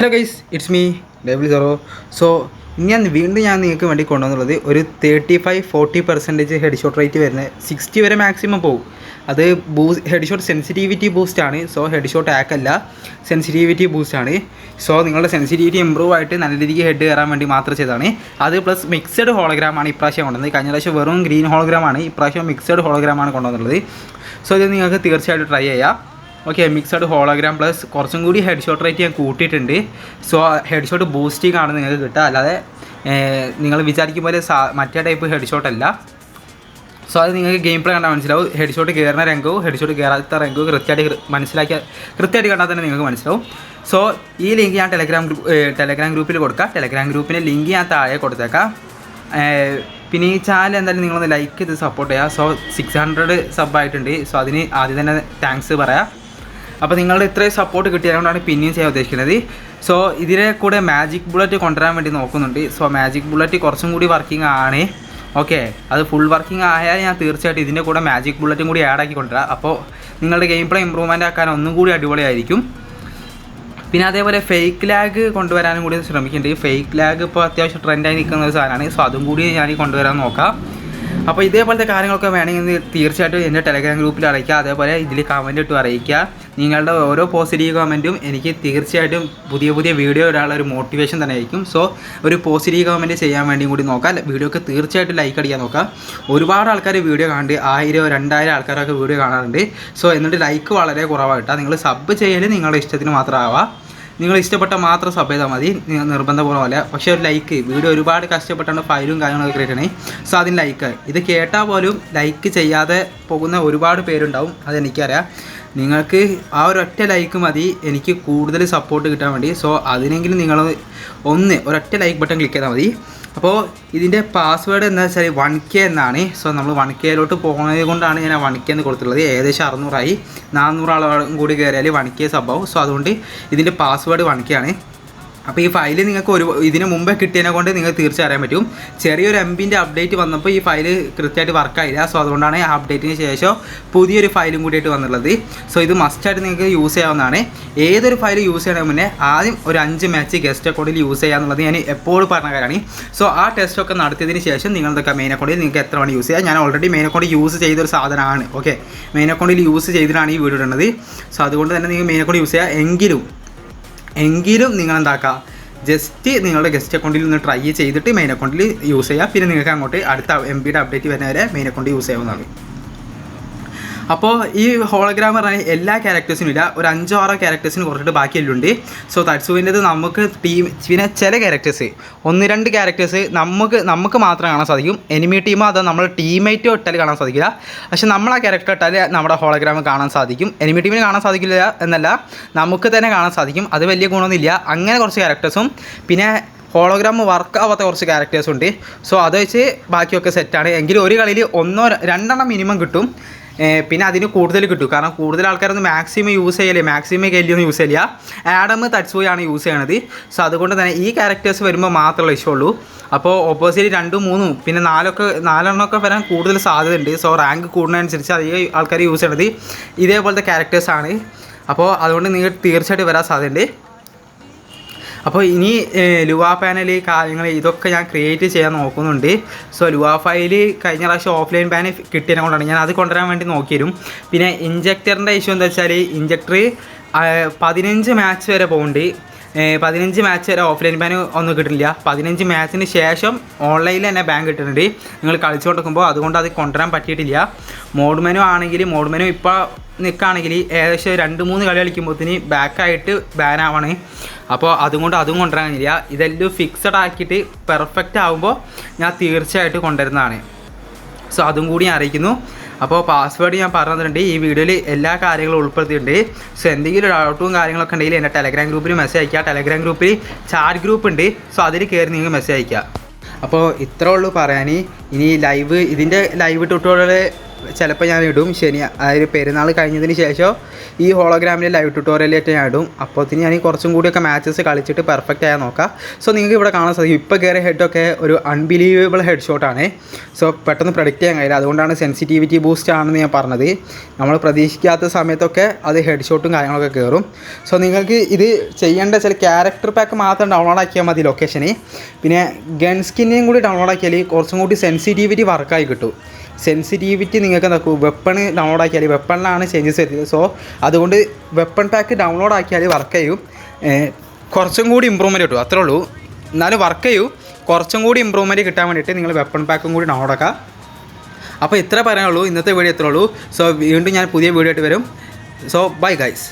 Hello guys, it's me W സറോ. So വീണ്ടും ഞാൻ നിങ്ങൾക്ക് വേണ്ടി കൊണ്ടുവന്നുള്ളത് ഒരു 35-40% ഹെഡ് ഷോട്ട് റേറ്റ് വരുന്നത് 60 വരെ മാക്സിമം പോകും. അത് ഹെഡ് ഷോട്ട് സെൻസിറ്റിവിറ്റി ബൂസ്റ്റാണ്. സോ ഹെഡ് ഷോട്ട് ആക്കല്ല, സെൻസിറ്റിവിറ്റി ബൂസ്റ്റാണ്. സോ നിങ്ങളുടെ സെൻസിറ്റിവിറ്റി ഇമ്പ്രൂവ് ആയിട്ട് നല്ല രീതിക്ക് ഹെഡ് കയറാൻ വേണ്ടി മാത്രം ചെയ്തതാണ്. അത് പ്ലസ് മിക്സഡ് ഹോളോഗ്രാമാണ് ഇപ്രാവശ്യം കൊണ്ടുവന്നത്. കഴിഞ്ഞ പ്രാവശ്യം വെറും ഗ്രീൻ ഹോളോഗ്രാമാണ്, ഇപ്രാവശ്യം മിക്സഡ് ഹോളോഗ്രാമാണ് കൊണ്ടുവന്നുള്ളത്. സോ ഇത് നിങ്ങൾക്ക് തീർച്ചയായിട്ടും ട്രൈ ചെയ്യാം. ഓക്കെ, മിക്സഡ് ഹോളോഗ്രാം പ്ലസ് കുറച്ചും കൂടി ഹെഡ് ഷോട്ട് റേറ്റ് ഞാൻ കൂട്ടിയിട്ടുണ്ട്. സോ ഹെഡ് ഷോട്ട് ബൂസ്റ്റിംഗ് ആണ് നിങ്ങൾക്ക് കിട്ടുക, അല്ലാതെ നിങ്ങൾ വിചാരിക്കും പോലെ മറ്റേ ടൈപ്പ് ഹെഡ് ഷോട്ട് അല്ല. സോ അത് നിങ്ങൾക്ക് ഗെയിം പ്ലേ കണ്ടാൽ മനസ്സിലാവും. ഹെഡ് ഷോട്ട് കയറുന്ന രംഗവും ഹെഡ് ഷോട്ട് കയറാത്ത രംഗവും കൃത്യമായിട്ട് കണ്ടാൽ തന്നെ നിങ്ങൾക്ക് മനസ്സിലാവും. സോ ഈ ലിങ്ക് ഞാൻ ടെലഗ്രാം ഗ്രൂപ്പിൽ കൊടുക്കാം. ടെലഗ്രാം ഗ്രൂപ്പിൻ്റെ ലിങ്ക് ഞാൻ താഴെ കൊടുത്തേക്കാം. പിന്നെ ഈ ചാനൽ എന്തായാലും നിങ്ങളൊന്ന് ലൈക്ക് ചെയ്ത് സപ്പോർട്ട് ചെയ്യുക. സോ 600 സബ് ആയിട്ടുണ്ട്. സോ അതിന് ആദ്യം തന്നെ താങ്ക്സ് പറയാം. അപ്പോൾ നിങ്ങളുടെ ഇത്രയും സപ്പോർട്ട് കിട്ടിയതുകൊണ്ടാണ് പിന്നെയും ചെയ്യാൻ ഉദ്ദേശിക്കുന്നത്. സോ ഇതിനെ കൂടെ മാജിക് ബുള്ളറ്റ് കൊണ്ടുവരാൻ വേണ്ടി നോക്കുന്നുണ്ട്. സോ മാജിക് ബുള്ളറ്റ് കുറച്ചും കൂടി വർക്കിംഗ് ആണ്. ഓക്കെ, അത് ഫുൾ വർക്കിംഗ് ആയാൽ ഞാൻ തീർച്ചയായിട്ടും ഇതിൻ്റെ കൂടെ മാജിക് ബുള്ളറ്റും കൂടി ആഡ് ആക്കി കൊണ്ടുവരാം. അപ്പോൾ നിങ്ങളുടെ ഗെയിം പ്ലേ ഇമ്പ്രൂവ്മെൻ്റ് ആക്കാൻ ഒന്നും കൂടി അടിപൊളിയായിരിക്കും. പിന്നെ അതേപോലെ ഫേക്ക് ലാഗ് കൊണ്ടുവരാനും കൂടി ശ്രമിക്കുന്നുണ്ട്. ഫേക്ക് ലാഗ് ഇപ്പോൾ അത്യാവശ്യം ട്രെൻഡായി നിൽക്കുന്ന ഒരു സാധനമാണ്. സോ അതും കൂടി ഞാൻ കൊണ്ടുവരാൻ നോക്കാം. അപ്പോൾ ഇതേപോലത്തെ കാര്യങ്ങളൊക്കെ വേണമെങ്കിൽ തീർച്ചയായിട്ടും എൻ്റെ ടെലഗ്രാം ഗ്രൂപ്പിൽ അറിയിക്കുക. അതേപോലെ ഇതിൽ കമൻറ്റ് ഇട്ട് അറിയിക്കുക. നിങ്ങളുടെ ഓരോ പോസിറ്റീവ് കമൻറ്റും എനിക്ക് തീർച്ചയായിട്ടും പുതിയ വീഡിയോ ഇടാനുള്ള ഒരു മോട്ടിവേഷൻ തന്നെ ആയിരിക്കും. സോ ഒരു പോസിറ്റീവ് കമൻറ്റ് ചെയ്യാൻ വേണ്ടിയും കൂടി നോക്കാം. വീഡിയോക്ക് തീർച്ചയായിട്ടും ലൈക്ക് അടിക്കാൻ നോക്കാം. ഒരുപാട് ആൾക്കാർ വീഡിയോ കാണുന്നുണ്ട്, 1000-2000 ആൾക്കാരൊക്കെ വീഡിയോ കാണാറുണ്ട്. സോ എന്നിട്ട് ലൈക്ക് വളരെ കുറവായിട്ടാണ്. നിങ്ങൾ സബ് ചെയ്യൽ നിങ്ങളുടെ ഇഷ്ടത്തിന് മാത്രമാവാം. നിങ്ങൾ ഇഷ്ടപ്പെട്ട മാത്രം സബ് ചെയ്താൽ മതി, നിർബന്ധപൂർവ്വമല്ല. പക്ഷേ ഒരു ലൈക്ക്, വീഡിയോ ഒരുപാട് കഷ്ടപ്പെട്ടാണ് ഫയലും കാര്യങ്ങളൊക്കെ ക്രിയേറ്റ് ചെയ്യണേ. സോ അതിന് ലൈക്ക്, ഇത് കേട്ടാൽ പോലും ലൈക്ക് ചെയ്യാതെ പോകുന്ന ഒരുപാട് പേരുണ്ടാവും, അതെനിക്കറിയാം. നിങ്ങൾക്ക് ആ ഒരൊറ്റ ലൈക്ക് മതി എനിക്ക് കൂടുതൽ സപ്പോർട്ട് കിട്ടാൻ വേണ്ടി. സോ അതിനെങ്കിലും നിങ്ങൾ ഒരൊറ്റ ലൈക്ക് ബട്ടൺ ക്ലിക്ക് ചെയ്താൽ മതി. അപ്പോൾ ഇതിൻ്റെ പാസ്വേഡ് എന്താ വെച്ചാൽ 1K എന്നാണ്. സോ നമ്മൾ 1Kയിലോട്ട് പോകുന്നത് കൊണ്ടാണ് ഞാൻ 1K എന്ന് കൊടുത്തിട്ടുള്ളത്. ഏകദേശം 600 400 ആളുകളും കൂടി കയറിയാൽ 1K സബ്ബാവും. സോ അതുകൊണ്ട് ഇതിൻ്റെ പാസ്വേഡ് 1K ആണ്. അപ്പോൾ ഈ ഫയൽ നിങ്ങൾക്ക് ഇതിന് മുമ്പേ കിട്ടിയതിനെ കൊണ്ട് നിങ്ങൾക്ക് തീർച്ചയായും അറിയാൻ പറ്റും. ചെറിയൊരു MBൻ്റെ അപ്ഡേറ്റ് വന്നപ്പോൾ ഈ ഫയൽ കൃത്യമായിട്ട് വർക്കായില്ല. സോ അതുകൊണ്ടാണ് ആ അപ്ഡേറ്റിന് ശേഷം പുതിയൊരു ഫയലും കൂടിയിട്ട് വന്നുള്ളത്. സോ ഇത് മസ്റ്റായിട്ട് നിങ്ങൾക്ക് യൂസ് ചെയ്യാവുന്നതാണ്. ഏതൊരു ഫയൽ യൂസ് ചെയ്യണതിന് മുന്നേ ആദ്യം ഒരു 5 മാച്ച് ഗസ്റ്റ് അക്കൗണ്ടിൽ യൂസ് ചെയ്യാന്നുള്ളത് ഞാൻ എപ്പോഴും പറഞ്ഞ കാര്യമാണ്. സോ ആ ടെസ്റ്റൊക്കെ നടത്തിയതിന് ശേഷം നിങ്ങളതൊക്കെ മെയിൻ അക്കൗണ്ടിൽ നിങ്ങൾക്ക് എത്ര വേണം യൂസ് ചെയ്യാം. ഞാൻ ഓൾറെഡി മെയിൻ അക്കൗണ്ട് യൂസ് ചെയ്തൊരു സാധനമാണ്. ഓക്കെ, മെയിൻ അക്കൗണ്ടിൽ യൂസ് ചെയ്തിട്ടാണ് ഈ വീഡിയോ ഇടുന്നത്. സോ അതുകൊണ്ട് തന്നെ നിങ്ങൾ മെയിൻ അക്കൗണ്ട് യൂസ് ചെയ്യുക. എങ്കിലും നിങ്ങൾ എന്താക്കുക, ജസ്റ്റ് നിങ്ങളുടെ ഗസ്റ്റ് അക്കൗണ്ടിൽ നിന്ന് ട്രൈ ചെയ്തിട്ട് മെയിൻ അക്കൗണ്ടിൽ യൂസ് ചെയ്യുക. പിന്നെ നിങ്ങൾക്ക് അങ്ങോട്ട് അടുത്ത MBയുടെ അപ്ഡേറ്റ് വരുന്നവരെ മെയിൻ അക്കൗണ്ട് യൂസ് ചെയ്യാവുന്നതാണ്. അപ്പോൾ ഈ ഹോളോഗ്രാം പറഞ്ഞാൽ എല്ലാ ക്യാരക്ടേഴ്സിനും ഇല്ല, ഒരു 5-6 ക്യാരക്ടേഴ്സിന് കുറച്ചിട്ട് ബാക്കിയെല്ലാം ഉണ്ട്. സോ തട്സുവിൻ്റെത് നമുക്ക് പിന്നെ ചില ക്യാരക്ടേഴ്സ് 1-2 ക്യാരക്ടേഴ്സ് നമുക്ക് മാത്രം കാണാൻ സാധിക്കും. എനിമി ടീമോ അതോ നമ്മൾ ടീമേറ്റോ ഇട്ടാൽ കാണാൻ സാധിക്കില്ല. പക്ഷേ നമ്മൾ ആ ക്യാരക്ടർ ഇട്ടാൽ നമ്മുടെ ഹോളോഗ്രാം കാണാൻ സാധിക്കും. എനിമി ടീമിന് കാണാൻ സാധിക്കില്ല എന്നല്ല, നമുക്ക് തന്നെ കാണാൻ സാധിക്കും. അത് വലിയ ഗുണമൊന്നുമില്ല. അങ്ങനെ കുറച്ച് ക്യാരക്ടേഴ്സും പിന്നെ ഹോളോഗ്രാം വർക്കാവാത്ത കുറച്ച് ക്യാരക്ടേഴ്സും ഉണ്ട്. സോ അത് വെച്ച് ബാക്കിയൊക്കെ സെറ്റാണ്. എങ്കിലും ഒരു കളിയിൽ 1-2 മിനിമം കിട്ടും. പിന്നെ അതിന് കൂടുതൽ കിട്ടും. കാരണം കൂടുതൽ ആൾക്കാരൊന്നും മാക്സിമം യൂസ് ചെയ്യല്ലേ, മാക്സിമം കെല്ലിയൊന്നും യൂസ് ചെയ്യില്ല. ആഡം തട്സുയാണ് യൂസ് ചെയ്യണത്. സോ അതുകൊണ്ട് തന്നെ ഈ ക്യാരക്ടേഴ്സ് വരുമ്പോൾ മാത്രമേ ഇഷ്ടമുള്ളൂ. അപ്പോൾ ഓപ്പോസിറ്റ് 2-3 പിന്നെ 4 വരാൻ കൂടുതൽ സാധ്യതയുണ്ട്. സോ റാങ്ക് കൂടുന്നതനുസരിച്ച് അധികം ആൾക്കാർ യൂസ് ചെയ്യണത് ഇതേപോലത്തെ ക്യാരക്ടേഴ്സാണ്. അപ്പോൾ അതുകൊണ്ട് നിങ്ങൾ തീർച്ചയായിട്ടും വരാൻ സാധ്യതയുണ്ട്. അപ്പോൾ ഇനി ലുവ പാനൽ കാര്യങ്ങൾ ഇതൊക്കെ ഞാൻ ക്രിയേറ്റ് ചെയ്യാൻ നോക്കുന്നുണ്ട്. സോ ലുവ ഫയൽ കഴിഞ്ഞ പ്രാവശ്യം ഓഫ്ലൈൻ ബാൻ കിട്ടിയതിനെ കൊണ്ടാണ് ഞാൻ അത് കൊണ്ടുവരാൻ വേണ്ടി നോക്കിയിരുന്നു. പിന്നെ ഇഞ്ചക്ടറിൻ്റെ ഇഷ്യൂ എന്താ വെച്ചാൽ ഇഞ്ചക്ടർ 15 മാച്ച് വരെ പോകുന്നുണ്ട്. 15 മാച്ച് വരെ ഓഫ്ലൈൻ ബാൻ ഒന്നും കിട്ടില്ല. 15 മാച്ചിന് ശേഷം ഓൺലൈനിൽ തന്നെ ബാൻ കിട്ടുന്നുണ്ട് നിങ്ങൾ കളിച്ചു കൊടുക്കുമ്പോൾ. അതുകൊണ്ട് അത് കൊണ്ടുവരാൻ പറ്റിയിട്ടില്ല. മോഡ് മെനു ഇപ്പോൾ നിൽക്കുകയാണെങ്കിൽ ഏകദേശം 2-3 കളി കളിക്കുമ്പോഴത്തേന് ബാക്കായിട്ട് ബാൻ ആവാണ്. അപ്പോൾ അതുകൊണ്ട് അതും കൊണ്ടുവരാൻ കഴിയില്ല. ഇതെല്ലാം ഫിക്സഡ് ആക്കിയിട്ട് പെർഫെക്റ്റ് ആകുമ്പോൾ ഞാൻ തീർച്ചയായിട്ടും കൊണ്ടുവരുന്നതാണ്. സോ അതും കൂടി ഞാൻ അറിയിക്കുന്നു. അപ്പോൾ പാസ്വേഡ് ഞാൻ പറഞ്ഞു തന്നിട്ടുണ്ട്. ഈ വീഡിയോയിൽ എല്ലാ കാര്യങ്ങളും ഉൾപ്പെടുത്തിയിട്ടുണ്ട്. സോ എന്തെങ്കിലും ഡൗട്ടും കാര്യങ്ങളൊക്കെ ഉണ്ടെങ്കിൽ എൻ്റെ ടെലഗ്രാം ഗ്രൂപ്പിൽ മെസ്സേജ് അയയ്ക്കുക. ടെലഗ്രാം ഗ്രൂപ്പിൽ ചാറ്റ് ഗ്രൂപ്പ് ഉണ്ട്. സോ അതിൽ കയറി നിങ്ങൾ മെസ്സേജ് അയയ്ക്കുക. അപ്പോൾ ഇത്രേ ഉള്ളൂ പറയാൻ. ഇനി ഇതിൻ്റെ ലൈവ് ട്യൂട്ടോറിയൽ ചിലപ്പോൾ ഞാൻ ഇടും അതായത് പെരുന്നാൾ കഴിഞ്ഞതിന് ശേഷം ഈ ഹോളോഗ്രാമിൽ ലൈവ് ട്യൂട്ടോറിയലായിട്ട് ഞാൻ ഇടും. അപ്പോഴത്തേന് ഞാൻ കുറച്ചും കൂടിയൊക്കെ മാച്ചസ് കളിച്ചിട്ട് പെർഫെക്റ്റ് ആയാൽ നോക്കാം. സോ നിങ്ങൾക്ക് ഇവിടെ കാണാൻ സാധിക്കും ഇപ്പോൾ കയറിയ ഹെഡൊക്കെ ഒരു അൺബിലീവബിൾ ഹെഡ് ഷോട്ടാണ്. സോ പെട്ടെന്ന് പ്രൊഡിക്റ്റ് ചെയ്യാൻ കഴിയില്ല. അതുകൊണ്ടാണ് സെൻസിറ്റിവിറ്റി ബൂസ്റ്റ് ആണെന്ന് ഞാൻ പറഞ്ഞത്. നമ്മൾ പ്രതീക്ഷിക്കാത്ത സമയത്തൊക്കെ അത് ഹെഡ് ഷോട്ടും കാര്യങ്ങളൊക്കെ കയറും. സോ നിങ്ങൾക്ക് ഇത് ചെയ്യേണ്ട ചില ക്യാരക്ടർ പാക്ക് മാത്രം ഡൗൺലോഡ് ആക്കിയാൽ മതി ലൊക്കേഷന്. പിന്നെ ഗൺ സ്കിന്നെയും കൂടി ഡൗൺലോഡ് ആക്കിയാൽ കുറച്ചും കൂടി സെൻസിറ്റിവിറ്റി വർക്കായി കിട്ടും. സെൻസിറ്റിവിറ്റി നിങ്ങൾക്ക് എന്താക്കും വെപ്പൺ ഡൗൺലോഡ് ആക്കിയാൽ വെപ്പണിലാണ് ചേഞ്ചസ് വരുന്നത്. സോ അതുകൊണ്ട് വെപ്പൺ പാക്ക് ഡൗൺലോഡ് ആക്കിയാൽ വർക്ക് ചെയ്യും. കുറച്ചും കൂടി ഇമ്പ്രൂവ്മെൻറ്റ് കിട്ടും, അത്രേ ഉള്ളൂ. എന്നാലും വർക്ക് ചെയ്യും. കുറച്ചും കൂടി ഇമ്പ്രൂവ്മെൻറ്റ് കിട്ടാൻ വേണ്ടിയിട്ട് നിങ്ങൾ വെപ്പൺ പാക്കും കൂടി ഡൗൺലോഡ് ആക്കുക. അപ്പോൾ ഇത്ര പറയാനുള്ളൂ, ഇന്നത്തെ വീഡിയോ ഇത്രേ ഉള്ളൂ. സോ വീണ്ടും ഞാൻ പുതിയ വീഡിയോ ആയിട്ട് വരും. So bye guys.